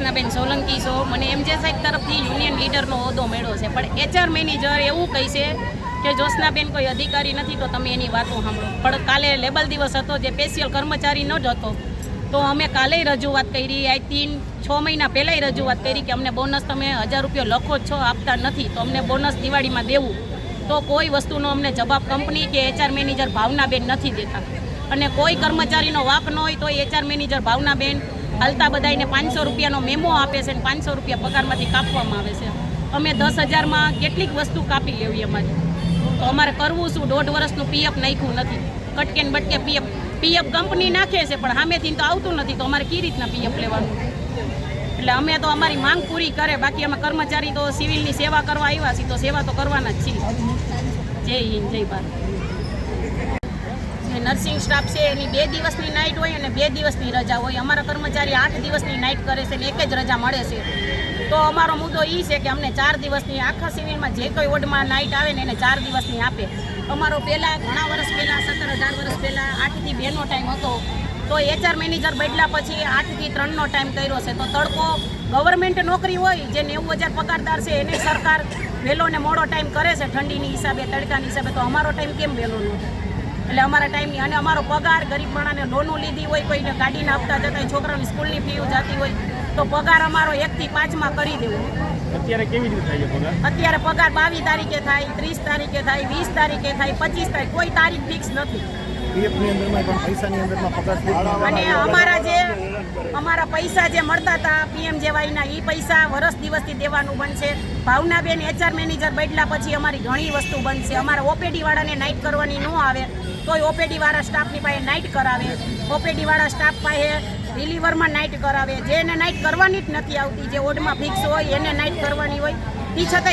જ્યોત્સનાબેન સોલંકી છો। મને એમજે સાહેબ તરફથી યુનિયન લીડરનો હોદ્દો મળ્યો છે, પણ HR મેનેજર એવું કહે છે કે જ્યોત્સનાબેન કોઈ અધિકારી નથી, તો તમે એની વાતો સાંભળો। પણ કાલે લેબલ દિવસ હતો, જે સ્પેશિયલ કર્મચારી ન જ હતો, તો અમે કાલે રજૂઆત કરી। આઈ 3-6 મહિના પહેલાંય રજૂઆત કરી કે અમને બોનસ તમે 1000 રૂપિયા લખો જ છો, આપતા નથી, તો અમને બોનસ દિવાળીમાં દેવું। તો કોઈ વસ્તુનો અમને જવાબ કંપની કે HR મેનેજર ભાવનાબેન નથી દેતા, અને કોઈ કર્મચારીનો વાક ન હોય તો HR મેનેજર ભાવનાબેન હાલતા બધાને 500 રૂપિયાનો મેમો આપે છે અને 500 રૂપિયા પગારમાંથી કાપવામાં આવે છે। અમે 10,000માં કેટલીક વસ્તુ કાપી લેવી અમારી, તો અમારે કરવું શું? 1.5 વર્ષનું PF નાખ્યું નથી, કટકે ને બટકે PF કંપની નાખે છે, પણ સામેથી તો આવતું નથી, તો અમારે કઈ રીતના PF લેવાનું? એટલે અમે તો અમારી માંગ પૂરી કરે, બાકી અમે કર્મચારી તો સિવિલની સેવા કરવા આવ્યા છીએ, તો સેવા તો કરવાના જ છીએ। જય હિન્દ, જય ભારત। નર્સિંગ સ્ટાફ છે એની 2 દિવસની નાઇટ હોય અને 2 દિવસની રજા હોય। અમારા કર્મચારી 8 દિવસની નાઇટ કરે છે અને 1 જ રજા મળે છે। તો અમારો મુદ્દો એ છે કે અમને 4 દિવસની આખા સિવિલમાં જે કોઈ વોર્ડમાં નાઇટ આવે ને એને 4 દિવસની આપે। અમારો પહેલાં ઘણા વર્ષ પહેલાં 17-18 વર્ષ પહેલાં 8 થી 2નો ટાઈમ હતો, તો HR મેનેજર બદલ્યા પછી 8 થી 3નો ટાઈમ કર્યો છે। તો તડકો ગવર્મેન્ટ નોકરી હોય, જે 90,000 પગારદાર છે, એને સરકાર વહેલો ને મોડો ટાઈમ કરે છે ઠંડીની હિસાબે, તડકાની હિસાબે, તો અમારો ટાઈમ કેમ વહેલો ન થાય? એટલે અમારા ટાઈમની, અને અમારો પગાર ગરીબ માણસને લોનો લીધી હોય, કોઈને ગાડીના હપ્તા જતા હોય, છોકરાની સ્કૂલની ફી જતી હોય, તો પગાર અમારો 1 થી 5માં કરી દેવો। અત્યારે કેવી રીતે થાય છે પગાર? અત્યારે પગાર 22 તારીખે થાય, 30 તારીખે થાય, 20 તારીખે થાય, 25 તારીખ, કોઈ તારીખ ફિક્સ નથી। અને અમારા પૈસા જે મળતા હતા PMJYના, એ પૈસા વર્ષ દિવસથી દેવાનું બનશે। ભાવનાબેન HR મેનેજર બદલ્યા પછી અમારી ઘણી વસ્તુ બનશે। અમારા OPD વાળાને નાઇટ કરવાની ન આવે, તોય OPD વાળા સ્ટાફની પાસે નાઇટ કરાવે, OPD વાળા સ્ટાફ પાસે રિલીવરમાં નાઇટ કરાવે, જેને નાઇટ કરવાની જ નથી આવતી, જે વોર્ડમાં ફિક્સ હોય એને નાઇટ કરવાની હોય, એ છતાં